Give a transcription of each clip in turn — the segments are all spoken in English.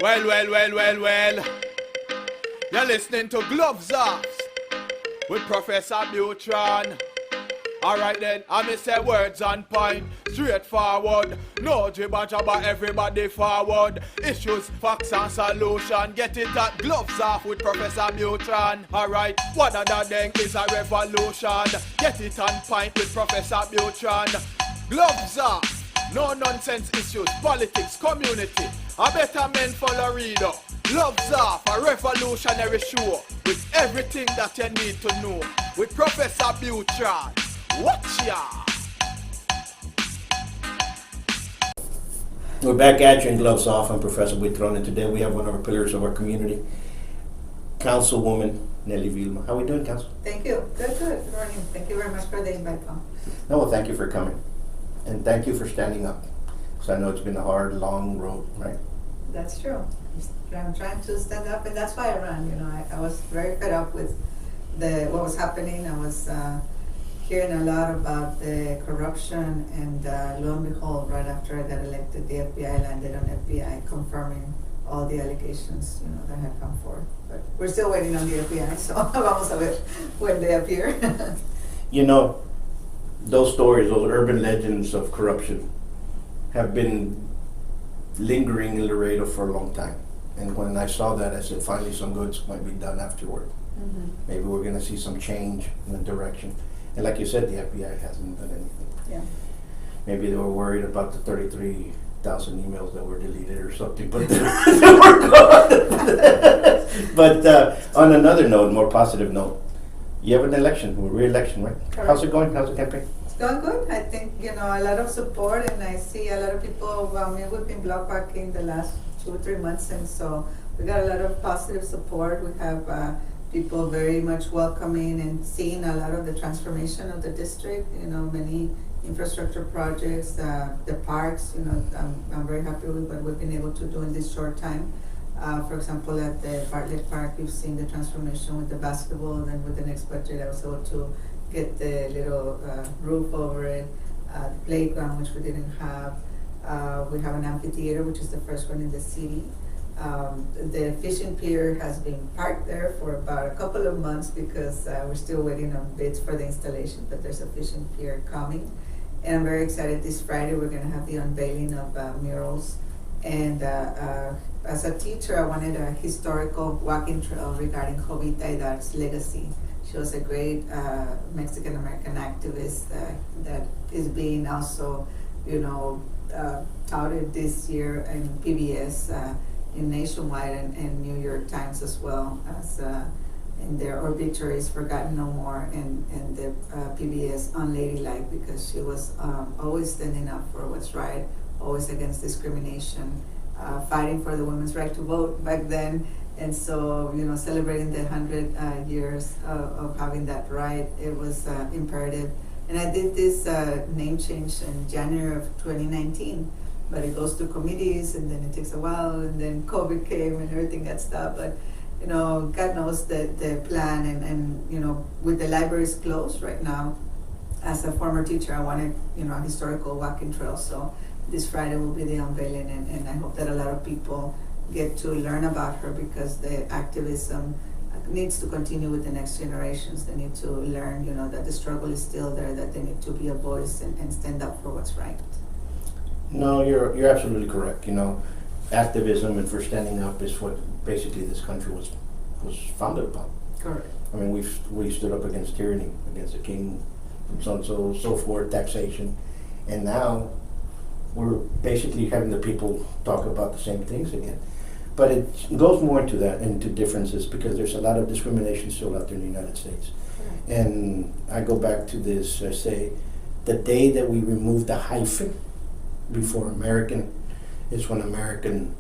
Well. You're listening to Gloves Off with Professor Buitrón. Alright then, I may say words on point, straightforward. No jibber jabber, everybody forward. Issues, facts and solution. Get it at Gloves Off with Professor Buitrón. Alright, what other thing is a revolution? Get it on point with Professor Buitrón. Gloves Off, no nonsense issues, politics, community. A better men for Laredo. Gloves Off, a revolutionary show with everything that you need to know with Professor Buitrón. Watch ya! We're back at you in Gloves Off. I'm Professor Buitrón, and today we have one of our pillars of our community, Councilwoman Nelly Vielma. How are we doing, Council? Thank you. Good morning. Thank you very much for the invite, Tom. No, well, thank you for coming, and thank you for standing up, because I know it's been a hard, long road, right? That's true. I'm trying to stand up, and that's why I ran. You know, I was very fed up with what was happening. I was hearing a lot about the corruption, and lo and behold, right after I got elected, the FBI landed on FBI confirming all the allegations, you know, that had come forth. But we're still waiting on the FBI, so vamos a ver when they appear. You know, those stories, those urban legends of corruption have been lingering in Laredo for a long time. And when I saw that, I said, finally some good might be done afterward. Mm-hmm. Maybe we're going to see some change in the direction. And like you said, the FBI hasn't done anything. Yeah. Maybe they were worried about the 33,000 emails that were deleted or something, but they were gone. But on another note, more positive note, you have an election, a re-election, right? Correct. How's it going? How's the campaign? It's going good. I think, you know, a lot of support, and I see a lot of people. We've been block parking the last 2 or 3 months, and so we got a lot of positive support. We have people very much welcoming and seeing a lot of the transformation of the district. You know, many infrastructure projects, the parks. You know, I'm very happy with what we've been able to do in this short time. For example, at the Bartlett Park, we've seen the transformation with the basketball, and then with the next budget, I was able to get the little roof over it, the playground, which we didn't have. We have an amphitheater, which is the first one in the city. The fishing pier has been parked there for about a couple of months because we're still waiting on bids for the installation, but there's a fishing pier coming. And I'm very excited. This Friday we're going to have the unveiling of murals. And as a teacher, I wanted a historical walking trail regarding Jovita Idar's legacy. She was a great Mexican-American activist that is being also, you know, touted this year in PBS, in Nationwide and New York Times as well, as in their obituaries, Forgotten No More, and the PBS Unladylike, because she was always standing up for what's right, always against discrimination, fighting for the women's right to vote back then. And so, you know, celebrating the 100 years of having that right, it was imperative. And I did this name change in January of 2019, but it goes through committees, and then it takes a while, and then COVID came and everything got stopped. But, you know, God knows the plan, and you know, with the libraries closed right now, as a former teacher, I wanted, you know, a historical walking trail. So this Friday will be the unveiling, and I hope that a lot of people get to learn about her, because the activism needs to continue with the next generations. They need to learn, you know, that the struggle is still there, that they need to be a voice and stand up for what's right. No, you're absolutely correct. You know, activism and for standing up is what basically this country was founded upon. Correct. I mean, we stood up against tyranny, against the king, and so forth, taxation, and now we're basically having the people talk about the same things again. But it goes more into that, into differences, because there's a lot of discrimination still out there in the United States. Right. And I go back to this, I say, the day that we remove the hyphen before American is when American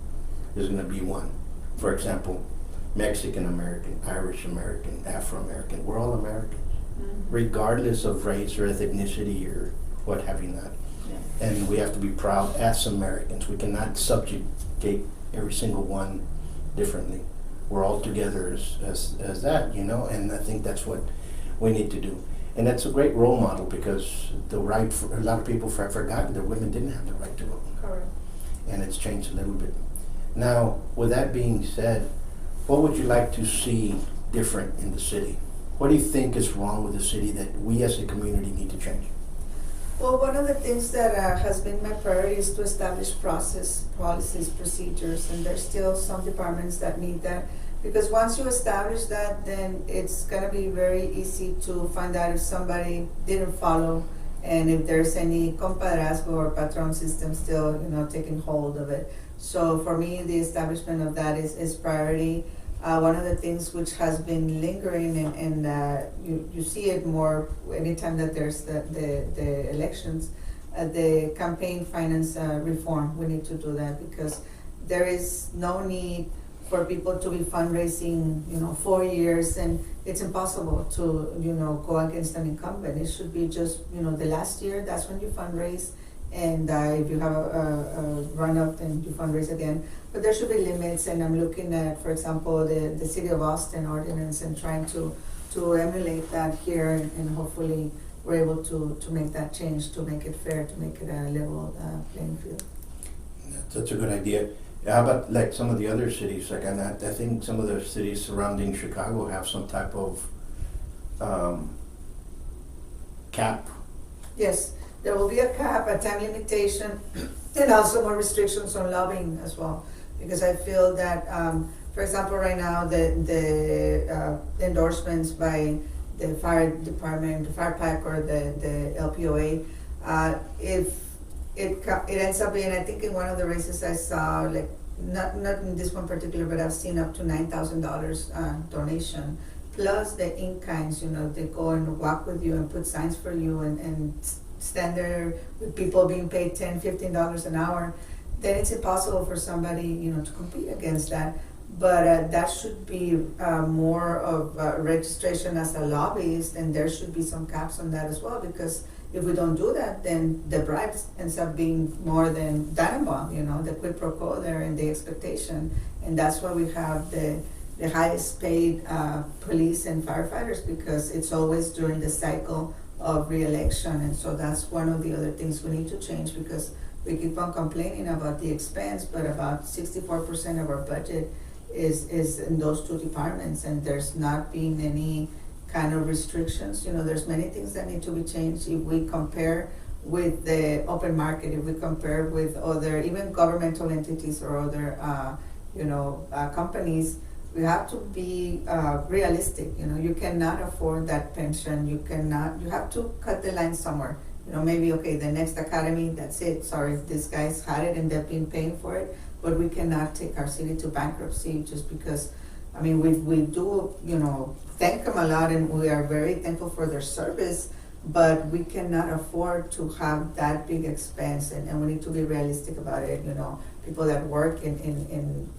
is going to be one. For example, Mexican American, Irish American, Afro American, we're all Americans, regardless of race or ethnicity or what have you not. Yeah. And we have to be proud as Americans. We cannot subjugate every single one differently. We're all together as that, you know, and I think that's what we need to do. And that's a great role model, because the right, for a lot of people have forgotten that women didn't have the right to vote. Correct. And it's changed a little bit. Now, with that being said, what would you like to see different in the city? What do you think is wrong with the city that we as a community need to change? Well, one of the things that has been my priority is to establish process, policies, procedures, and there's still some departments that need that. Because once you establish that, then it's gonna be very easy to find out if somebody didn't follow and if there's any compadrazgo or patron system still, taking hold of it. So for me, the establishment of that is priority. One of the things which has been lingering, and you see it more anytime that there's the elections, the campaign finance reform. We need to do that because there is no need for people to be fundraising, 4 years, and it's impossible to, go against an incumbent. It should be just, the last year, that's when you fundraise, and if you have a run-up, then you fundraise again. But there should be limits, and I'm looking at, for example, the City of Austin ordinance and trying to emulate that here, and hopefully we're able to make that change, to make it fair, to make it a level playing field. That's a good idea. How about like some of the other cities? Like I think some of the cities surrounding Chicago have some type of cap. Yes, there will be a cap, a time limitation, and also more restrictions on lobbying as well. Because I feel that, for example, right now, the endorsements by the fire department, the fire pack, or the LPOA, if it ends up being, I think in one of the races I saw, like, not in this one particular, but I've seen up to $9,000 donation, plus the in-kinds, they go and walk with you and put signs for you and stand there with people being paid $10, $15 an hour, then it's impossible for somebody, to compete against that. But that should be more of registration as a lobbyist, and there should be some caps on that as well, because if we don't do that, then the bribes ends up being more than Tannenbaum, the quid pro quo there and the expectation. And that's why we have the highest paid police and firefighters, because it's always during the cycle of re-election. And so that's one of the other things we need to change, because we keep on complaining about the expense, but about 64% of our budget is in those two departments, and there's not been any kind of restrictions. There's many things that need to be changed. If we compare with the open market, if we compare with other, even governmental entities or other, companies, we have to be realistic. You cannot afford that pension. You have to cut the line somewhere. Maybe, okay, the next academy, that's it. Sorry, these guys had it and they've been paying for it, but we cannot take our city to bankruptcy just because, we do, thank them a lot, and we are very thankful for their service, but we cannot afford to have that big expense, and we need to be realistic about it. People that work in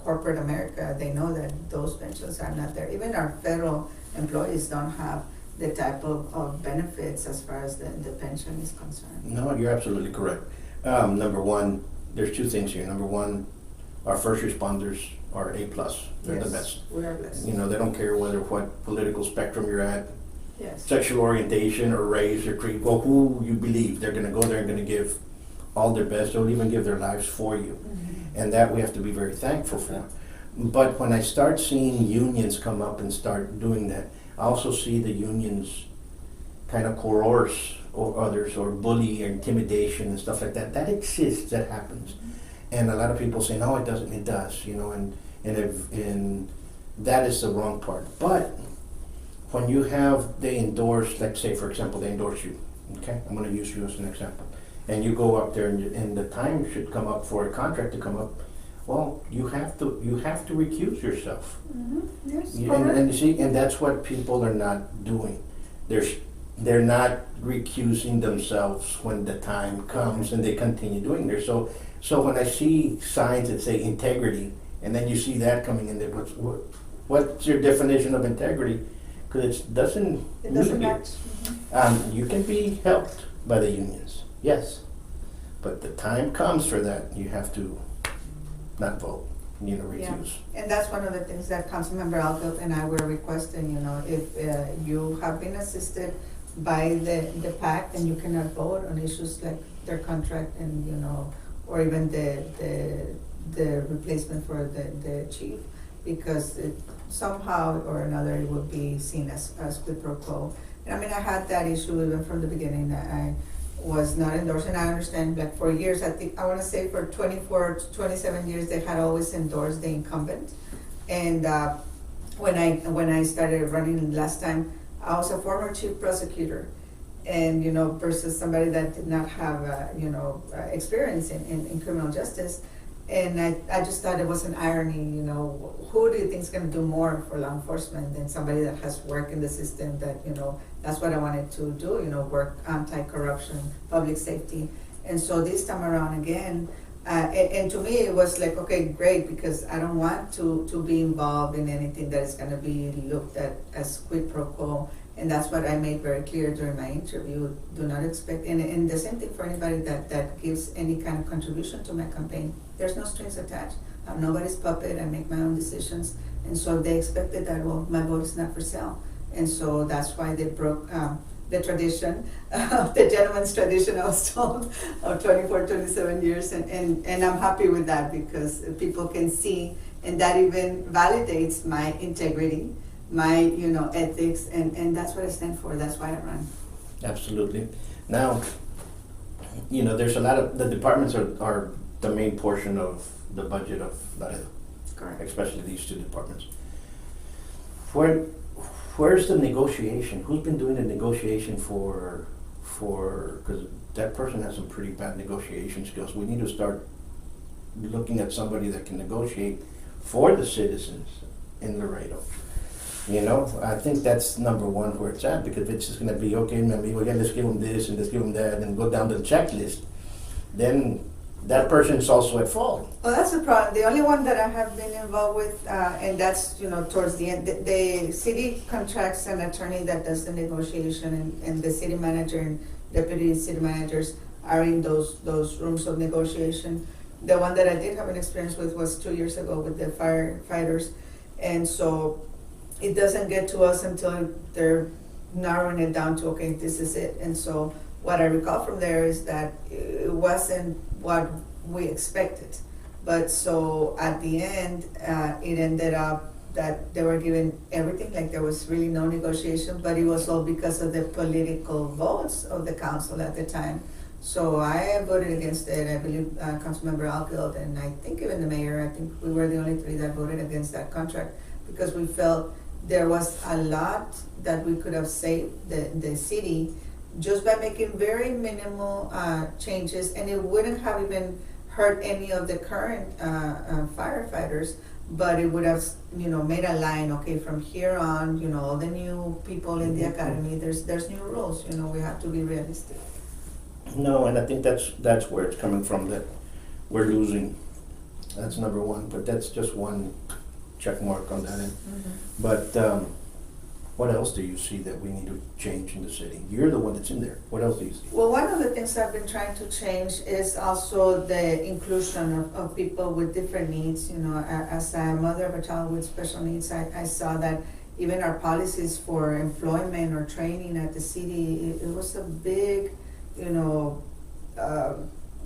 corporate America, they know that those pensions are not there. Even our federal employees don't have the type of benefits as far as the pension is concerned. No, you're absolutely correct. Number one, there's two things here. Number one, our first responders are A+. They're the best. We are blessed. They don't care what political spectrum you're at, Yes. sexual orientation or race or creed, or who you believe. They're going to go there and going to give all their best. They'll even give their lives for you. Mm-hmm. And that we have to be very thankful for. But when I start seeing unions come up and start doing that, I also see the unions kind of coerce or others, or bully or intimidation and stuff like that. That exists, that happens. And a lot of people say, no, it doesn't. It does, and that is the wrong part. But when you have, they endorse, let's say, for example, they endorse you, okay? I'm going to use you as an example. And you go up there, and the time should come up for a contract to come up. Well, you have to recuse yourself. Mm-hmm. Yes. And you see, and that's what people are not doing. They're not recusing themselves when the time comes, and they continue doing there. So when I see signs that say integrity, and then you see that coming in there, what's your definition of integrity? Because it doesn't match. Mm-hmm. You can be helped by the unions, yes, but the time comes for that, you have to not vote, recuse. Yeah. And that's one of the things that Councilmember Alfield and I were requesting. If you have been assisted by the PAC, then you cannot vote on issues like their contract and or even the the replacement for the chief, because somehow or another it would be seen as quid pro quo. And I mean, I had that issue even from the beginning. I was not endorsing. I understand, like for years, I want to say for 24 to 27 years, they had always endorsed the incumbent. And when I started running last time, I was a former chief prosecutor, and versus somebody that did not have experience in criminal justice. And I just thought it was an irony, who do you think is going to do more for law enforcement than somebody that has worked in the system, that, that's what I wanted to do, work anti-corruption, public safety. And so this time around again, and to me it was like, okay, great, because I don't want to be involved in anything that is going to be looked at as quid pro quo. And that's what I made very clear during my interview. Do not expect, and the same thing for anybody that gives any kind of contribution to my campaign. There's no strings attached. I'm nobody's puppet. I make my own decisions. And so they expected that, well, my vote is not for sale. And so that's why they broke the tradition, the gentleman's tradition, I was told, of 24, 27 years. And I'm happy with that, because people can see, and that even validates my integrity, my ethics, and that's what I stand for. That's why I run. Absolutely. Now, there's a lot of, the departments are the main portion of the budget of Laredo. Correct. Especially these two departments. Where's the negotiation? Who's been doing the negotiation for because that person has some pretty bad negotiation skills. We need to start looking at somebody that can negotiate for the citizens in Laredo. I think that's number one where it's at, because if it's just going to be, okay, let's give them this and let's give them that and go down the checklist, then that person's also at fault. Well, that's the problem. The only one that I have been involved with, and that's, towards the end, the city contracts an attorney that does the negotiation, and the city manager and deputy city managers are in those rooms of negotiation. The one that I did have an experience with was 2 years ago with the firefighters, and so it doesn't get to us until they're narrowing it down to, okay, this is it. And so what I recall from there is that it wasn't what we expected. But so at the end, it ended up that they were given everything, like there was really no negotiation, but it was all because of the political votes of the council at the time. So I voted against it. I believe Councilmember Alfield, and I think even the mayor, I think we were the only three that voted against that contract, because we felt there was a lot that we could have saved the city just by making very minimal changes, and it wouldn't have even hurt any of the current firefighters, but it would have made a line, okay, from here on, all the new people in the academy, there's new rules, we have to be realistic. No, and I think that's where it's coming from, that we're losing. That's number one, but that's just one check mark on that end. Mm-hmm. But what else do you see that we need to change in the city? You're the one that's in there. What else do you see? Well, one of the things I've been trying to change is also the inclusion of people with different needs. As a mother of a child with special needs, I saw that even our policies for employment or training at the city, it was a big,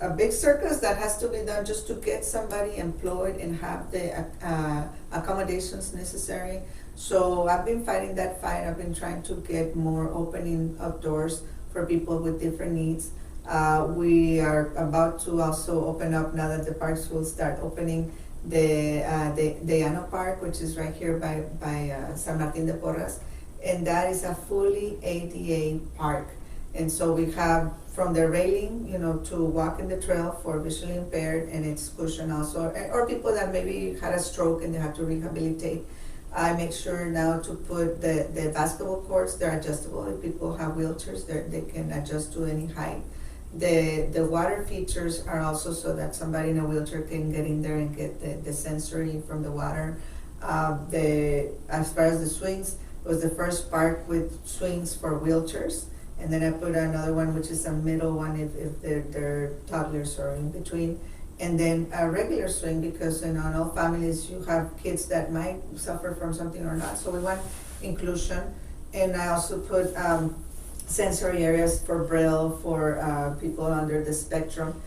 a big circus that has to be done just to get somebody employed and have the accommodations necessary. So I've been fighting that fight. I've been trying to get more opening of doors for people with different needs. We are about to also open up, now that the parks will start opening, the Llano Park, which is right here by San Martin de Porras, and that is a fully ADA park. And so we have from the railing, to walk in the trail for visually impaired, and it's cushion also, or people that maybe had a stroke and they have to rehabilitate. I make sure now to put the basketball courts, they're adjustable. If people have wheelchairs, they can adjust to any height. The water features are also so that somebody in a wheelchair can get in there and get the sensory from the water. As far as the swings, it was the first park with swings for wheelchairs. And then I put another one, which is a middle one if they're toddlers or in between. And then a regular swing, because in all families you have kids that might suffer from something or not. So we want inclusion. And I also put sensory areas for Braille, for people under the spectrum.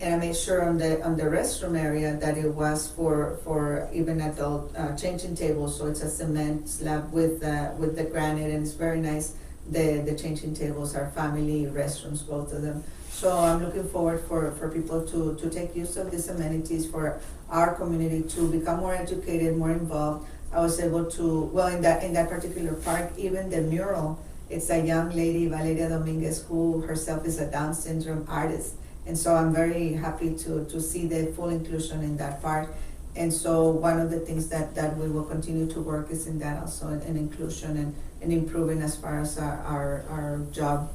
and I made sure on the restroom area that it was for even adult changing tables. So it's a cement slab with the granite, and it's very nice. The changing tables are family restrooms, both of them. So I'm looking forward for people to take use of these amenities, for our community to become more educated, more involved. I was able to, well, in that particular park, even the mural, it's a young lady, Valeria Dominguez, who herself is a Down syndrome artist. And so I'm very happy to see the full inclusion in that park. And so one of the things that we will continue to work is in that also, in inclusion and improving as far as our job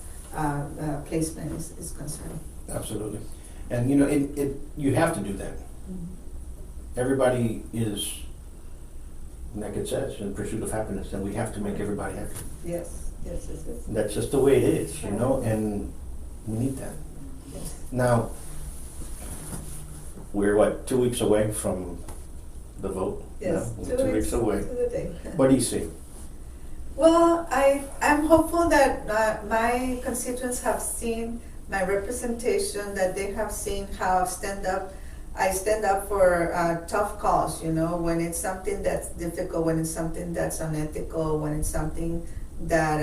placement is concerned. Absolutely. And you have to do that. Mm-hmm. Everybody is, like it says, in pursuit of happiness, and we have to make everybody happy. Yes. That's just the way it is, and we need that. Yes. Now, we're 2 weeks away from the vote? Yes, No, 2 weeks away. to the day. What do you see? Well, I'm hopeful that my constituents have seen my representation, that they have seen how I stand up for tough cause, when it's something that's difficult, when it's something that's unethical, when it's something that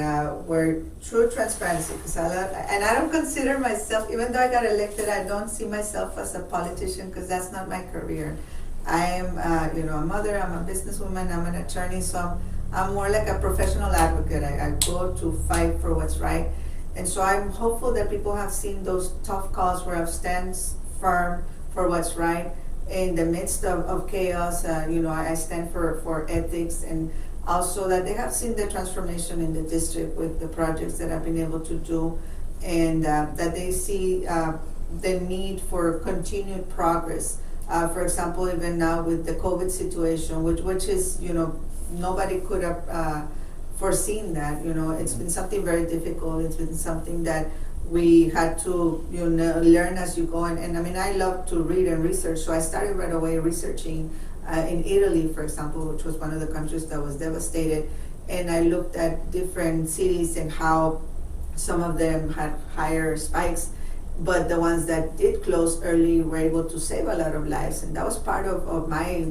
where true transparency, because I don't consider myself, even though I got elected, I don't see myself as a politician, because that's not my career. I am, a mother, I'm a businesswoman, I'm an attorney, so I'm more like a professional advocate. I go to fight for what's right. And so I'm hopeful that people have seen those tough calls where I stand firm for what's right. In the midst of chaos, I stand for ethics, and also that they have seen the transformation in the district with the projects that I've been able to do, and that they see the need for continued progress. For example, even now with the COVID situation, which is, nobody could have foreseen that. It's been something very difficult. It's been something that we had to learn as you go. And I mean, I love to read and research, so I started right away researching in Italy, for example, which was one of the countries that was devastated. And I looked at different cities and how some of them had higher spikes, but the ones that did close early were able to save a lot of lives. And that was part of my,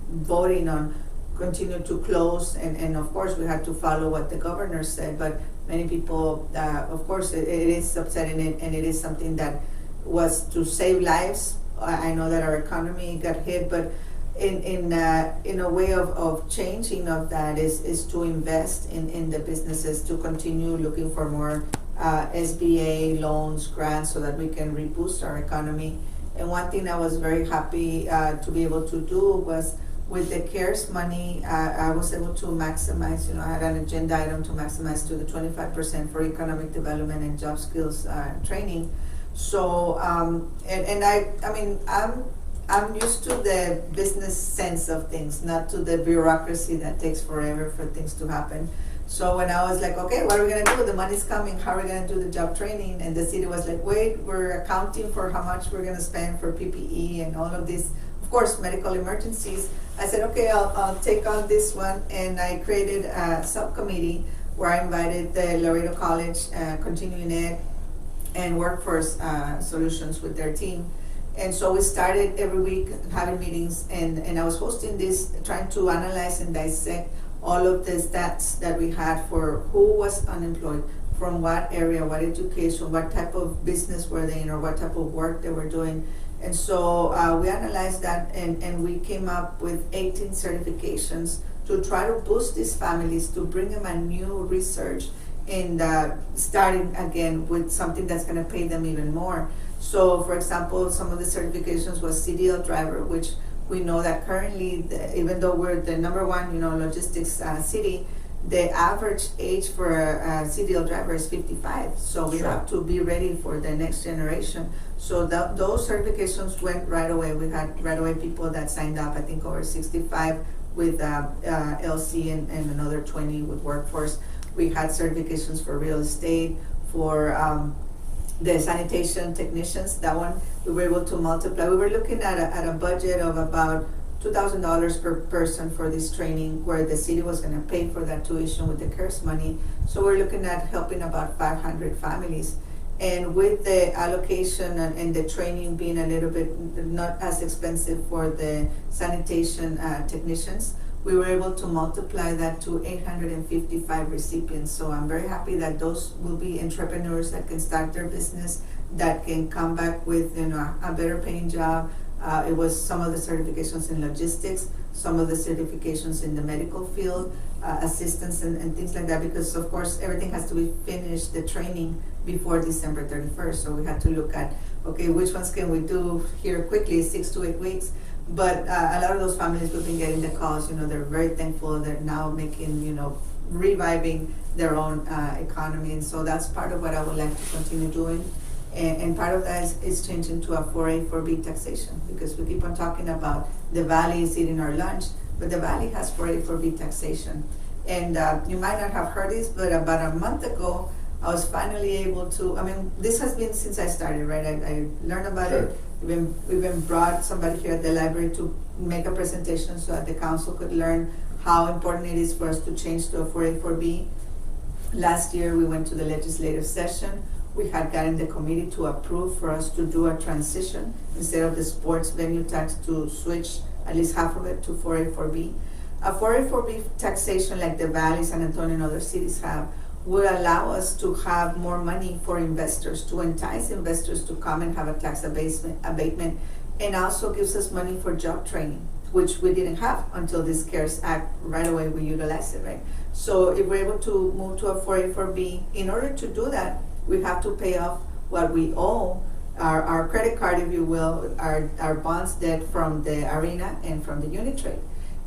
voting on continue to close. And of course, we had to follow what the governor said, but many people, of course, it is upsetting, and it is something that was to save lives. I know that our economy got hit, but in a way of changing of that is to invest in the businesses, to continue looking for more SBA loans, grants, so that we can reboost our economy. And one thing I was very happy to be able to do was with the CARES money, I was able to maximize, I had an agenda item to maximize to the 25% for economic development and job skills training. So, I'm used to the business sense of things, not to the bureaucracy that takes forever for things to happen. So when I was like, okay, what are we gonna do? The money's coming, how are we gonna do the job training? And the city was like, wait, we're accounting for how much we're gonna spend for PPE and all of this, of course, medical emergencies. I said, okay, I'll take on this one. And I created a subcommittee where I invited the Laredo College, Continuing Ed, and Workforce Solutions with their team. And so we started every week having meetings, and I was hosting this, trying to analyze and dissect all of the stats that we had for who was unemployed, from what area, what education, what type of business were they in, or what type of work they were doing. And so we analyzed that, and we came up with 18 certifications to try to boost these families, to bring them a new research, and starting again with something that's going to pay them even more. So, for example, some of the certifications was CDL driver, which we know that currently, even though we're the number one, logistics city, the average age for a CDL driver is 55. So we have to be ready for the next generation. So those certifications went right away. We had right away people that signed up, I think over 65 with LC and another 20 with workforce. We had certifications for real estate, for the sanitation technicians. That one we were able to multiply. We were looking at a budget of about $2,000 per person for this training, where the city was going to pay for that tuition with the CARES money. So we're looking at helping about 500 families. And with the allocation and the training being a little bit not as expensive for the sanitation technicians, we were able to multiply that to 855 recipients. So I'm very happy that those will be entrepreneurs that can start their business, that can come back with a better paying job. It was some of the certifications in logistics, some of the certifications in the medical field, assistance and things like that, because of course everything has to be finished, the training, before December 31st. So we had to look at, okay, which ones can we do here quickly, 6 to 8 weeks. But a lot of those families we've been getting the calls, they're very thankful. They're now making, reviving their own economy. And so that's part of what I would like to continue doing. And part of that is changing to a 4A, 4B taxation, because we keep on talking about the Valley is eating our lunch, but the Valley has 4A, 4B taxation. And you might not have heard this, but about a month ago, I was finally able to, this has been since I started, right? I learned about Sure. it. We even brought somebody here at the library to make a presentation so that the council could learn how important it is for us to change to a 4A, 4B. Last year, we went to the legislative session. We had gotten the committee to approve for us to do a transition instead of the sports venue tax, to switch at least half of it to 4A, 4B. A 4A, 4B taxation like the Valley, San Antonio, and other cities have will allow us to have more money for investors, to entice investors to come and have a tax abatement, and also gives us money for job training, which we didn't have until this CARES Act. Right away we utilized it, right? So if we're able to move to a 4A, 4B, in order to do that, we have to pay off what we owe, our credit card, if you will, our bonds debt from the arena and from the unit trade.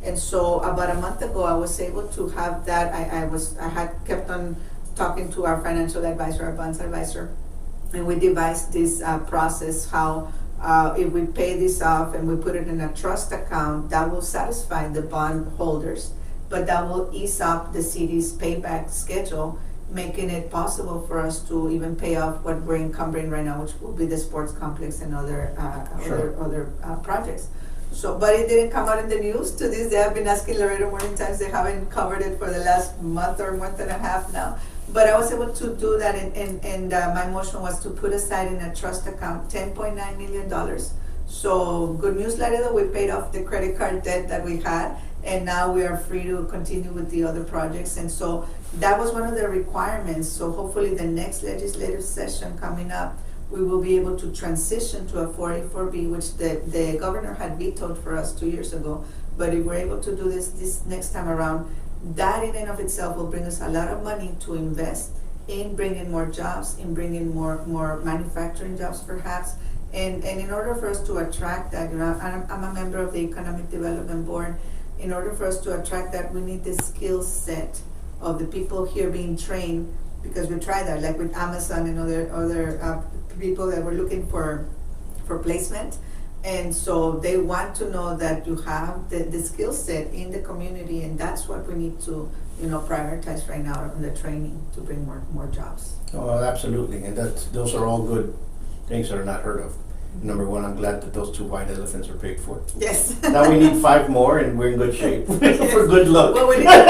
And so about a month ago, I was able to have that. I had kept on talking to our financial advisor, our bonds advisor, and we devised this process how if we pay this off and we put it in a trust account, that will satisfy the bond holders, but that will ease up the city's payback schedule, making it possible for us to even pay off what we're encumbering right now, which will be the sports complex and other Sure. other projects. So, but it didn't come out in the news to this day. I've been asking Laredo Morning Times. They haven't covered it for the last month or month and a half now. But I was able to do that, and my motion was to put aside in a trust account $10.9 million. So, good news, Laredo, we paid off the credit card debt that we had, and now we are free to continue with the other projects. And so, that was one of the requirements. So, hopefully, the next legislative session coming up, we will be able to transition to a 4A, 4B, which the governor had vetoed for us 2 years ago. But if we're able to do this next time around, that in and of itself will bring us a lot of money to invest in bringing more jobs, in bringing more manufacturing jobs perhaps. And in order for us to attract that, I'm a member of the Economic Development Board. In order for us to attract that, we need the skill set of the people here being trained, because we tried that, like with Amazon and other people that were looking for placement. And so they want to know that you have the skill set in the community, and that's what we need to prioritize right now in the training to bring more jobs. Oh, absolutely, and those are all good things that are not heard of. Number one, I'm glad that those 2 white elephants are paid for. Yes. Now we need 5 more, and we're in good shape for good luck. Well, we need to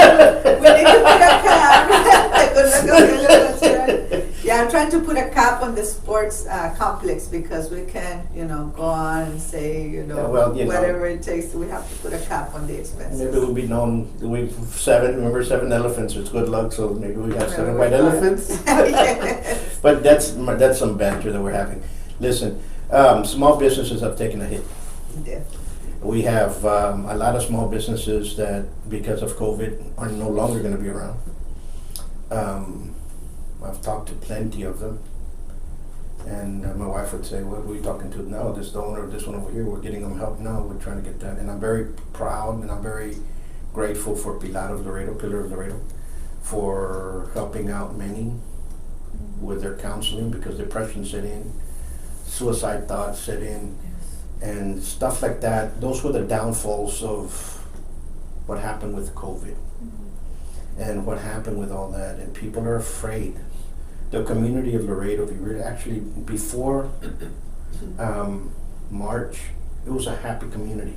put a cap. Good luck on the elephants, right? Yeah, I'm trying to put a cap on the sports complex, because we can't, go on and say, whatever it takes. We have to put a cap on the expenses. Maybe we'll be known. Remember 7 elephants. It's good luck. So maybe we have 7 white elephants. Yes. But that's some banter that we're having. Listen, small businesses have taken a hit. Yeah. We have a lot of small businesses that, because of COVID, are no longer going to be around. I've talked to plenty of them, and my wife would say, "What are we talking to now? This the owner of this one over here. We're getting them help now. We're trying to get that." And I'm very proud, and I'm very grateful for Pillar of Laredo, for helping out many with their counseling, because depression set in, suicide thoughts set in, and stuff like that. Those were the downfalls of what happened with COVID and what happened with all that. And people are afraid. The community of Laredo, actually before March, it was a happy community.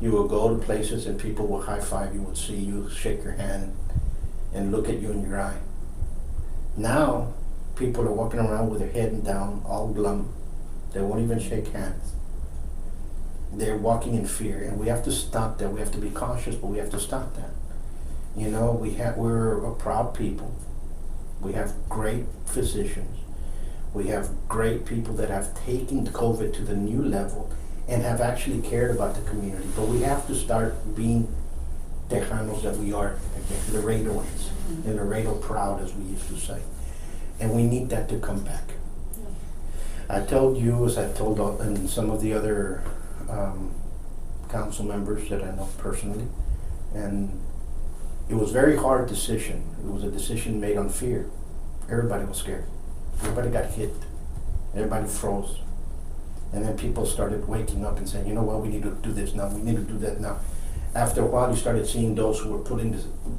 You would go to places and people would high five you, would see you, shake your hand, and look at you in your eye. Now, people are walking around with their head down, all glum. They won't even shake hands. They're walking in fear, and we have to stop that. We have to be cautious, but we have to stop that. You know, we're a proud people. We have great physicians. We have great people that have taken COVID to the new level and have actually cared about the community. But we have to start being Tejanos that we are, again, Laredoans, and Laredo proud, as we used to say. And we need that to come back. I told you, as I've told and some of the other council members that I know personally, and it was a very hard decision. It was a decision made on fear. Everybody was scared. Everybody got hit. Everybody froze. And then people started waking up and saying, you know what, we need to do this now, we need to do that now. After a while, you started seeing those who were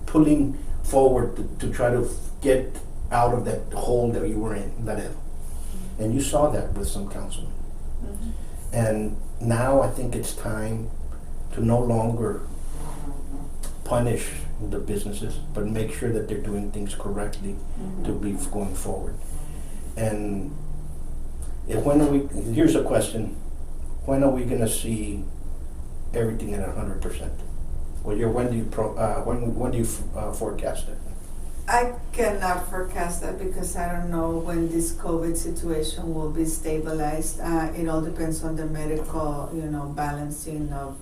pulling forward to try to get out of that hole that you were in, Laredo. And you saw that with some councilmen. And now I think it's time to no longer punish the businesses, but make sure that they're doing things correctly to be going forward. And here's a question, when are we gonna see everything at 100%? Well, when do you forecast it? I cannot forecast that because I don't know when this COVID situation will be stabilized. It all depends on the medical, balancing of,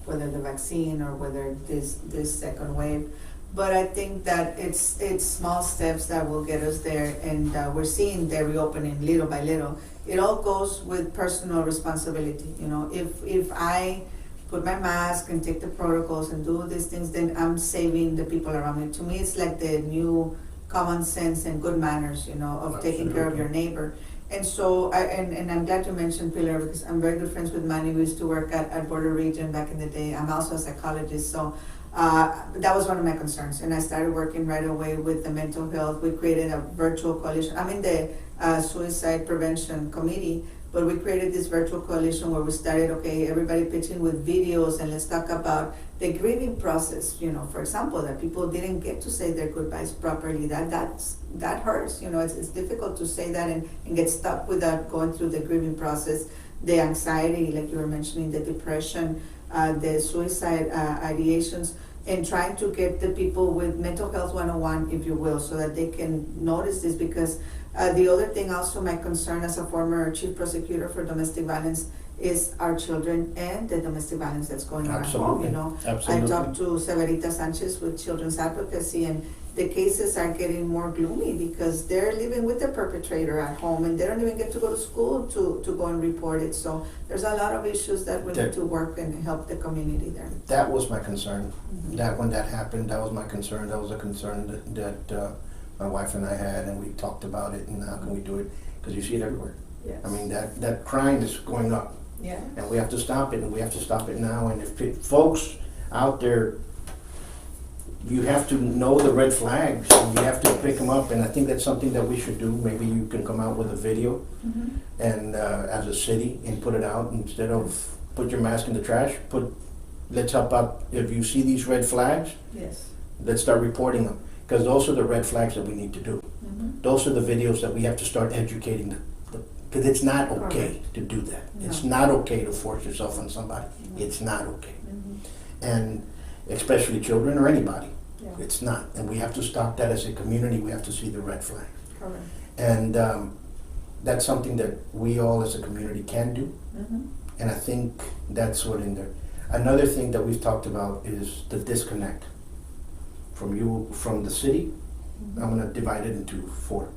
whether the vaccine or whether this second wave. But I think that it's small steps that will get us there, and we're seeing the reopening little by little. It all goes with personal responsibility. If I put my mask and take the protocols and do these things, then I'm saving the people around me. To me, it's like the new common sense and good manners, of taking care of your neighbor. And so, and I'm glad you mentioned Pilar, because I'm very good friends with Manny. We used to work at Border Region back in the day. I'm also a psychologist, so that was one of my concerns. And I started working right away with the mental health. We created a virtual coalition. I'm in the suicide prevention committee, but we created this virtual coalition where we started, everybody pitching with videos, and let's talk about the grieving process. For example, that people didn't get to say their goodbyes properly. That hurts. It's difficult to say that and get stuck without going through the grieving process. The anxiety, like you were mentioning, the depression, the suicide ideations, and trying to get the people with mental health 101, if you will, so that they can notice this. Because the other thing, also my concern as a former chief prosecutor for domestic violence, is our children and the domestic violence that's going on at home. Absolutely. I talked to Severita Sanchez with Children's Advocacy, and the cases are getting more gloomy because they're living with the perpetrator at home, and they don't even get to go to school to go and report it. So there's a lot of issues that we need to work and help the community there. That was my concern. That when that happened, that was my concern. That was a concern that my wife and I had, and we talked about it, and how can we do it? Because you see it everywhere. Yes. I mean, that crime is going up. Yeah. And we have to stop it, and we have to stop it now. And if folks out there, you have to know the red flags, and you have to pick them up. And I think that's something that we should do. Maybe you can come out with a video, and as a city, and put it out instead of put your mask in the trash. Let's help out. If you see these red flags, yes, let's start reporting them, because those are the red flags that we need to do. Those are the videos that we have to start educating because it's not okay to do that. No. It's not okay to force yourself on somebody. No. It's not okay. And especially children or anybody. Yeah. It's not. And we have to stop that as a community. We have to see the red flag. Correct. And that's something that we all as a community can do. And I think that's what in there. Another thing that we've talked about is the disconnect from the city. I'm going to divide it into 4.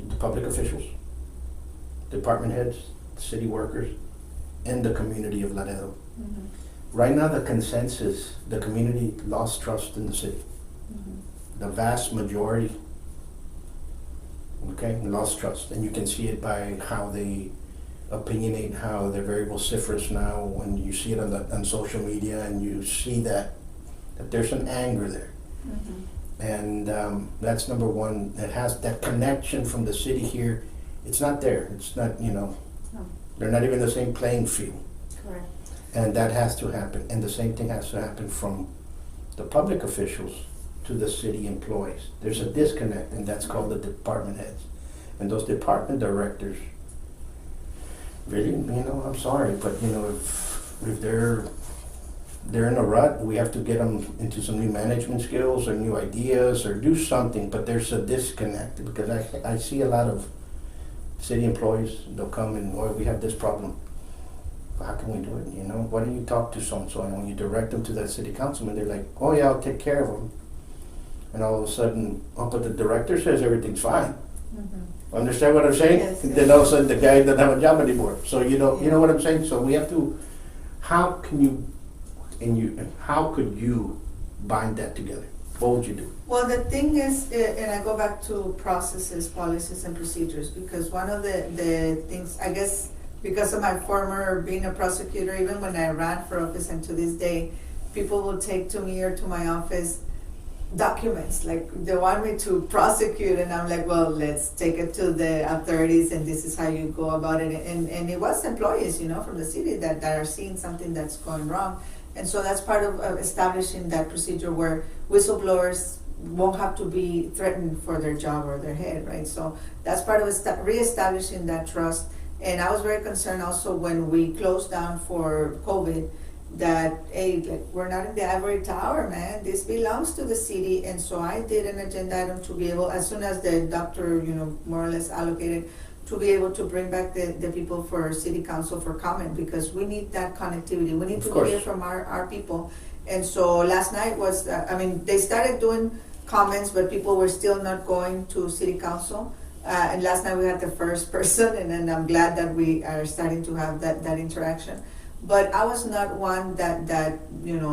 The public officials, department heads, city workers, and the community of Laredo. Right now, the consensus, the community lost trust in the city. The vast majority, lost trust. And you can see it by how they opinionate, how they're very vociferous now. When you see it on social media, and you see that there's some anger there. And that's number one. It has that connection from the city here. It's not there. It's not, no. They're not even the same playing field. Correct. And that has to happen. And the same thing has to happen from the public officials to the city employees. There's a disconnect, and that's called the department heads. And those department directors, really, I'm sorry, but if they're in a rut, we have to get them into some new management skills or new ideas or do something, but there's a disconnect because I see a lot of city employees, they'll come and, well, we have this problem. How can we do it? Why don't you talk to so-and-so? And when you direct them to that city councilman, they're like, oh yeah, I'll take care of them. And all of a sudden, but the director says everything's fine. Mm-hmm. Understand what I'm saying? Yes, And yes. then all of a sudden the guy doesn't have a job anymore. So you know what I'm saying? So we have to, how could you bind that together? What would you do? Well, the thing is, and I go back to processes, policies, and procedures, because one of the things, I guess, because of my former being a prosecutor, even when I ran for office and to this day, people will take to me or to my office documents, like they want me to prosecute, and I'm like, well, let's take it to the authorities, and this is how you go about it. And it was employees, from the city that are seeing something that's going wrong. And so that's part of establishing that procedure where whistleblowers won't have to be threatened for their job or their head, right? So that's part of reestablishing that trust. And I was very concerned also when we closed down for COVID that, hey, like, we're not in the ivory tower, man. This belongs to the city. And so I did an agenda item to be able, as soon as the doctor, more or less allocated, to be able to bring back the people for city council for comment, because we need that connectivity. We need to hear from our people. And so last night was, they started doing comments, but people were still not going to city council. And last night we had the first person, and then I'm glad that we are starting to have that interaction. But I was not one that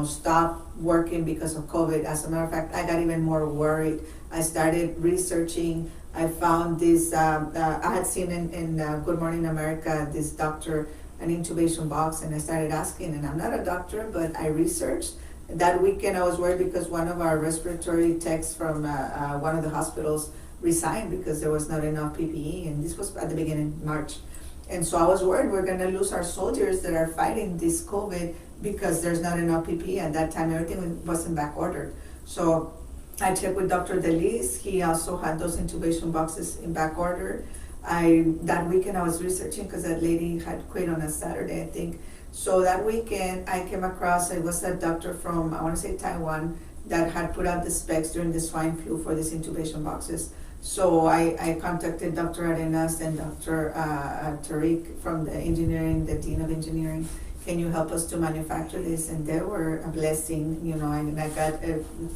stopped working because of COVID. As a matter of fact, I got even more worried. I started researching. I found this, I had seen in Good Morning America, this doctor, an intubation box, and I started asking, and I'm not a doctor, but I researched. That weekend I was worried because one of our respiratory techs from one of the hospitals resigned because there was not enough PPE, and this was at the beginning of March. And so I was worried we're gonna lose our soldiers that are fighting this COVID because there's not enough PPE. At that time, everything wasn't back ordered. So I checked with Dr. Delis. He also had those intubation boxes in back order. That weekend I was researching because that lady had quit on a Saturday, I think. So that weekend I came across, it was a doctor from, I want to say Taiwan, that had put out the specs during the swine flu for these intubation boxes. So I contacted Dr. Arenas and Dr. Tariq from the engineering, the dean of engineering. Can you help us to manufacture this? And they were a blessing, and I got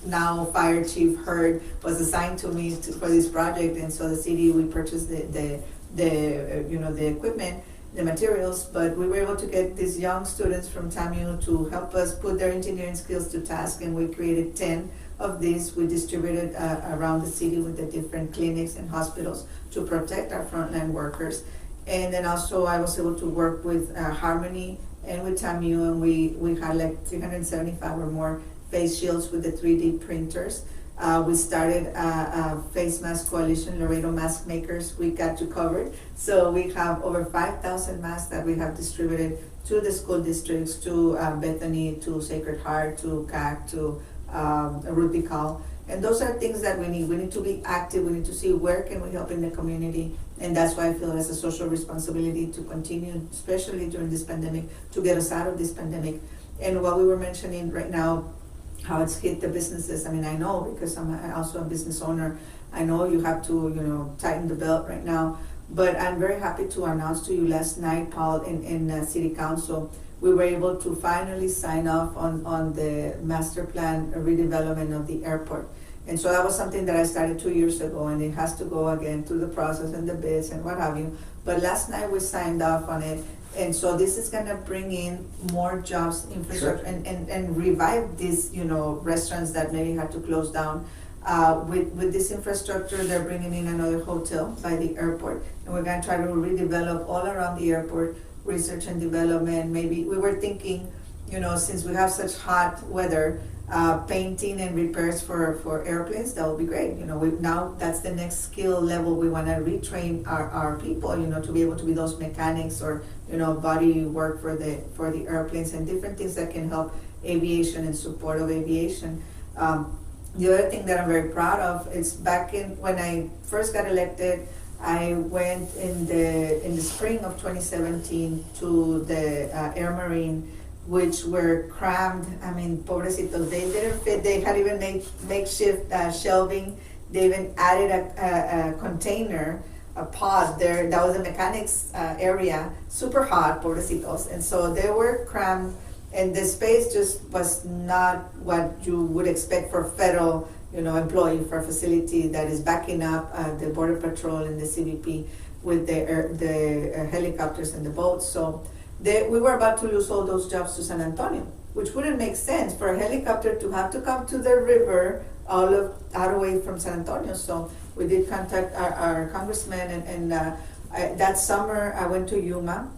now Fire Chief Hurd was assigned to me for this project, and so the city, we purchased the equipment, the materials, but we were able to get these young students from TAMU to help us put their engineering skills to task, and we created 10 of these. We distributed around the city with the different clinics and hospitals to protect our frontline workers. And then also I was able to work with Harmony and with TAMU, and we had like 375 or more face shields with the 3D printers. We started a face mask coalition, Laredo Mask Makers. We got you covered. So we have over 5,000 masks that we have distributed to the school districts, to Bethany, to Sacred Heart, to CAC, to Rutical. And those are things that we need. We need to be active. We need to see where can we help in the community. And that's why I feel it's a social responsibility to continue, especially during this pandemic, to get us out of this pandemic. And what we were mentioning right now, how it's hit the businesses. I mean, I know because I'm also a business owner. I know you have to, tighten the belt right now. But I'm very happy to announce to you last night, Paul, in City Council, we were able to finally sign off on the master plan redevelopment of the airport. And so that was something that I started 2 years ago, and it has to go again through the process and the bids and what have you. But last night we signed off on it. And so this is gonna bring in more jobs, infrastructure, Sure. and revive these, restaurants that maybe had to close down. With this infrastructure, they're bringing in another hotel by the airport, and we're gonna try to redevelop all around the airport, research and development. Maybe we were thinking, since we have such hot weather, painting and repairs for airplanes, that would be great. Now that's the next skill level. We want to retrain our people, to be able to be those mechanics or, body work for the airplanes and different things that can help aviation and support of aviation. The other thing that I'm very proud of is back in when I first got elected, I went in the spring of 2017 to the Air Marine, which were crammed. I mean, pobrecitos, they didn't fit. They had even made makeshift shelving. They even added a container, a pod there. That was the mechanics area, super hot, pobrecitos. And so they were crammed, and the space just was not what you would expect for a federal, employee, for a facility that is backing up the Border Patrol and the CBP with the helicopters and the boats. So we were about to lose all those jobs to San Antonio, which wouldn't make sense for a helicopter to have to come to the river out of way from San Antonio. So we did contact our congressman, and that summer I went to Yuma.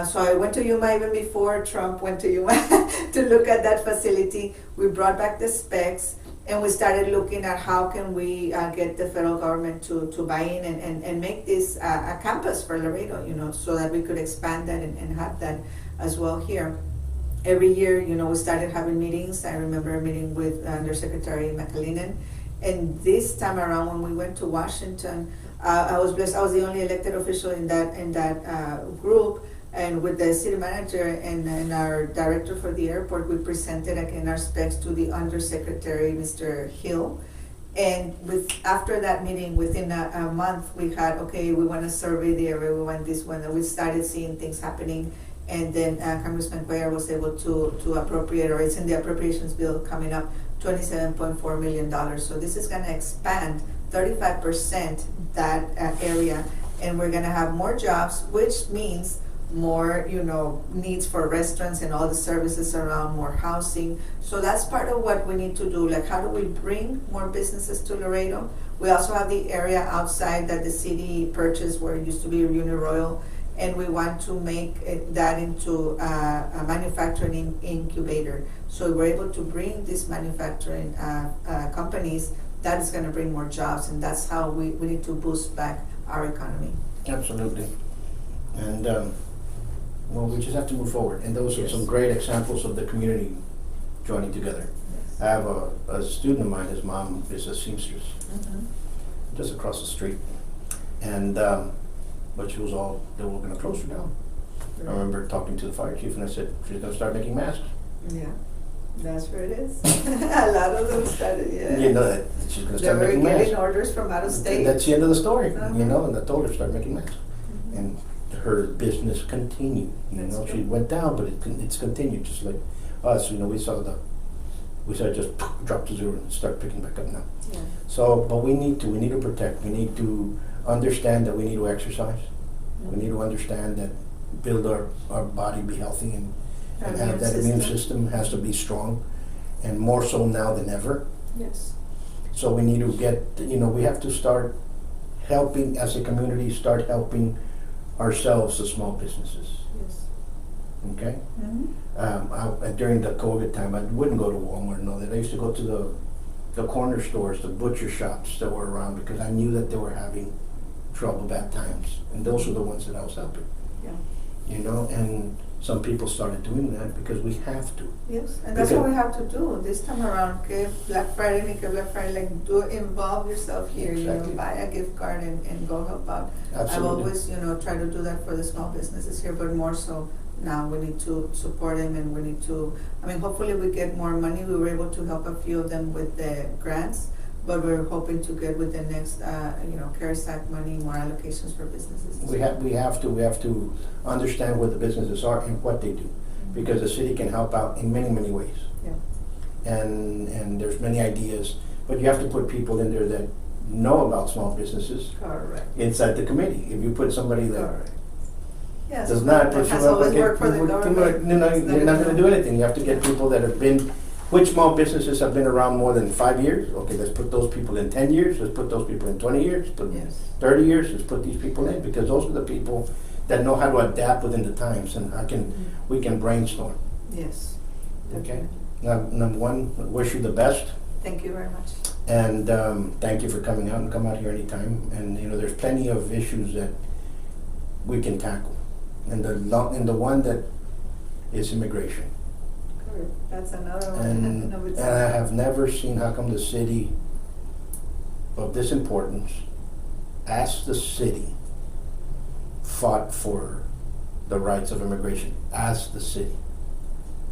So I went to Yuma even before Trump went to Yuma to look at that facility. We brought back the specs, and we started looking at how can we get the federal government to buy in and make this a campus for Laredo, so that we could expand that and have that as well here. Every year, we started having meetings. I remember a meeting with Undersecretary McAleenan, and this time around when we went to Washington, I was blessed. I was the only elected official in that group. And with the city manager and our director for the airport, we presented again our specs to the undersecretary, Mr. Hill. And after that meeting, within a month, we had, okay, we want to survey the area, we want this one, and we started seeing things happening. And then Congressman Cuellar was able to appropriate, or it's in the appropriations bill coming up, $27.4 million. So this is going to expand 35% that area, and we're going to have more jobs, which means more, needs for restaurants and all the services around, more housing. So that's part of what we need to do. Like, how do we bring more businesses to Laredo? We also have the area outside that the city purchased where it used to be Uniroyal, and we want to make that into a manufacturing incubator. So we're able to bring these manufacturing companies. That is going to bring more jobs, and that's how we need to boost back our economy. Absolutely. And well, we just have to move forward. And those are some great examples of the community joining together. Yes. I have a student of mine, his mom is a seamstress, Mm-hmm. just across the street. And, but they were gonna close her down. Right. I remember talking to the fire chief and I said, she's gonna start making masks. Yeah, that's where it is. A lot of them started, yeah. You know that she's gonna They start were making getting masks. orders from out of state. That's the end of the story, Uh-huh. and I told her start making masks. Mhm. And her business continued. That's She good. went down, but it's continued, just like us. We saw it just drop to zero and start picking back up now. Yeah. So, but we need to protect. We need to understand that we need to exercise. We need to understand that build our body, be healthy, and have that immune system has to be strong, and more so now than ever. Yes. So we need to get, we have to start helping as a community, start helping ourselves, the small businesses, Yes. okay? Mm-hmm. During the COVID time, I wouldn't go to Walmart and all that. I used to go to the corner stores, the butcher shops that were around, because I knew that they were having trouble, bad times. And those were the ones that I was helping, Yeah. and some people started doing that because we have to. Yes, and that's what we have to do this time around. Okay, Black Friday, like involve yourself here. Exactly. Buy a gift card and go help out. Absolutely. I've always, tried to do that for the small businesses here, but more so now we need to support them, and we need to. Hopefully we get more money. We were able to help a few of them with the grants, but we're hoping to get with the next, CARES Act money, more allocations for businesses. We have to understand what the businesses are and what they do, because the city can help out in many, many ways. Yeah. And there's many ideas, but you have to put people in there that know about small businesses Correct. inside the committee. If you put somebody that Correct. Yes. does not, that has always worked for the government. you're not gonna do anything. You have to get people that have been, which small businesses have been around more than 5 years? Okay, let's put those people in 10 years, let's put those people in 20 years, put Yes. 30 years, let's put these people in, because those are the people that know how to adapt within the times, and we can brainstorm. Yes. Okay. Now, number one, I wish you the best, Thank you very much. and thank you for coming out, and come out here anytime. And there's plenty of issues that we can tackle, and the one that is immigration. That's another one. And I have never seen how come the city of this importance, as the city, fought for the rights of immigration, as the city.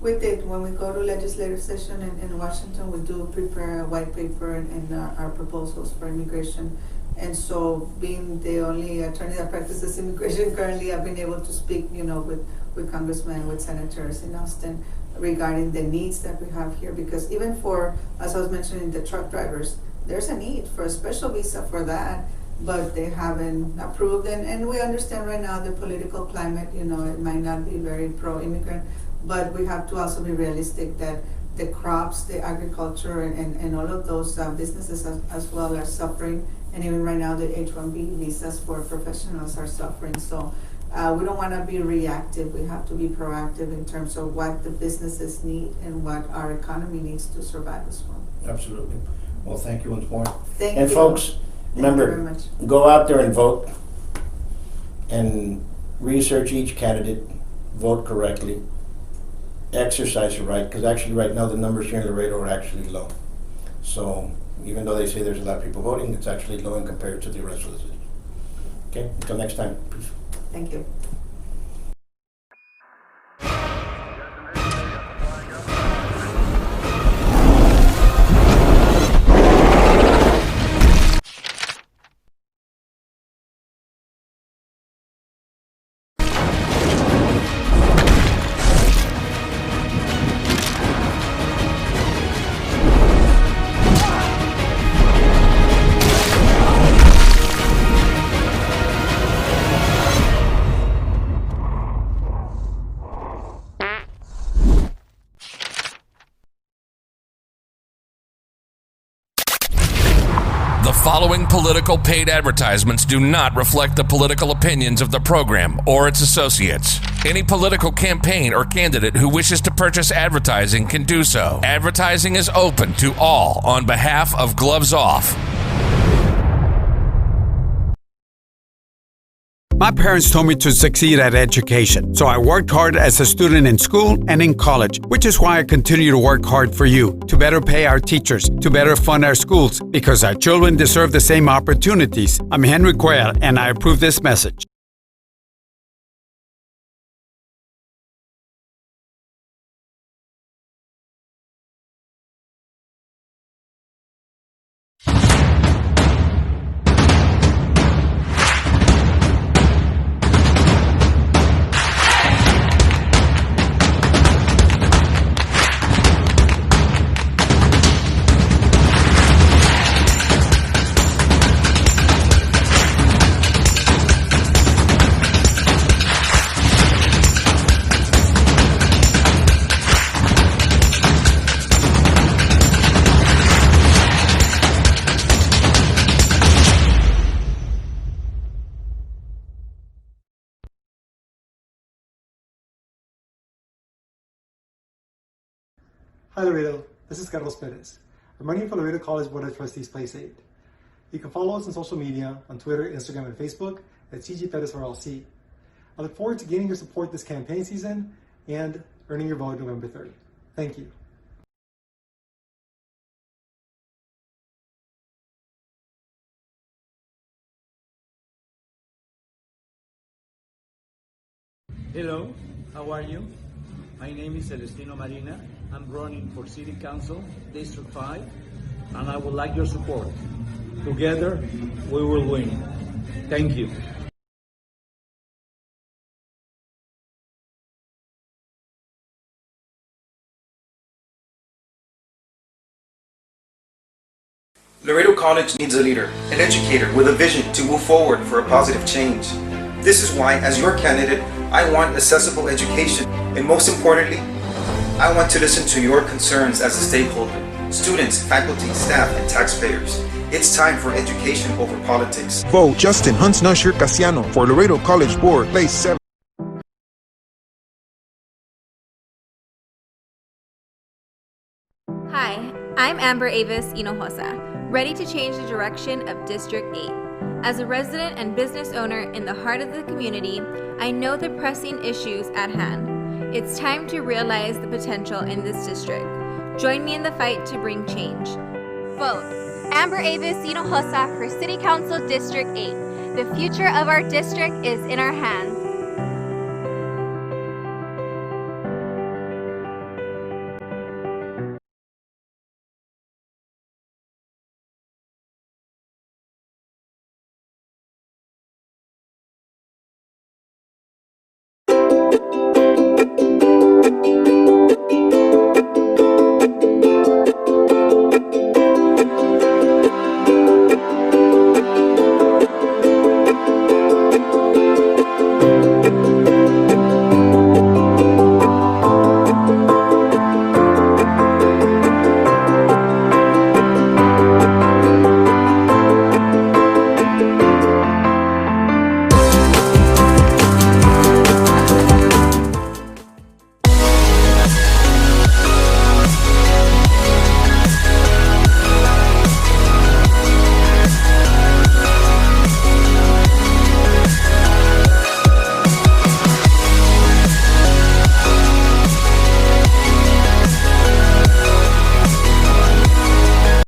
We did. When we go to legislative session in Washington, we do prepare a white paper and our proposals for immigration. And so, being the only attorney that practices immigration currently, I've been able to speak, with congressmen, with senators in Austin regarding the needs that we have here. Because even for, as I was mentioning, the truck drivers, there's a need for a special visa for that, but they haven't approved. And we understand right now the political climate, it might not be very pro-immigrant, but we have to also be realistic that the crops, the agriculture, and all of those businesses as well are suffering. And even right now, the H-1B visas for professionals are suffering. So we don't want to be reactive. We have to be proactive in terms of what the businesses need and what our economy needs to survive as well. Absolutely. Well, thank you once more. Thank you. And folks, remember, Thank you very much. go out there and vote and research each candidate, vote correctly, exercise your right, because actually right now the numbers here in Laredo are actually low. So even though they say there's a lot of people voting, it's actually low in compared to the rest of the city. Okay, until next time, peace. Thank you. The following political paid advertisements do not reflect the political opinions of the program or its associates. Any political campaign or candidate who wishes to purchase advertising can do so. Advertising is open to all on behalf of Gloves Off. My parents told me to succeed at education, so I worked hard as a student in school and in college, which is why I continue to work hard for you, to better pay our teachers, to better fund our schools, because our children deserve the same opportunities. I'm Henry Cuellar, and I approve this message. Hi Laredo, this is Carlos Perez. I'm running for Laredo College Board of Trustees Place 8. You can follow us on social media on Twitter, Instagram, and Facebook at CG Perez LLC. I look forward to gaining your support this campaign season and earning your vote November 3rd. Thank you. Hello, how are you? My name is Celestino Marina. I'm running for City Council, District 5, and I would like your support. Together, we will win. Thank you. Laredo College needs a leader, an educator with a vision to move forward for a positive change. This is why, as your candidate, I want accessible education, and most importantly, I want to listen to your concerns as a stakeholder, students, faculty, staff, and taxpayers. It's time for education over politics. Vote Justin Huntsnusher Casiano for Laredo College Board, Place 7. Hi, I'm Amber Avis Hinojosa, ready to change the direction of District 8. As a resident and business owner in the heart of the community, I know the pressing issues at hand. It's time to realize the potential in this district. Join me in the fight to bring change. Vote Amber Avis Hinojosa for City Council District 8. The future of our district is in our hands.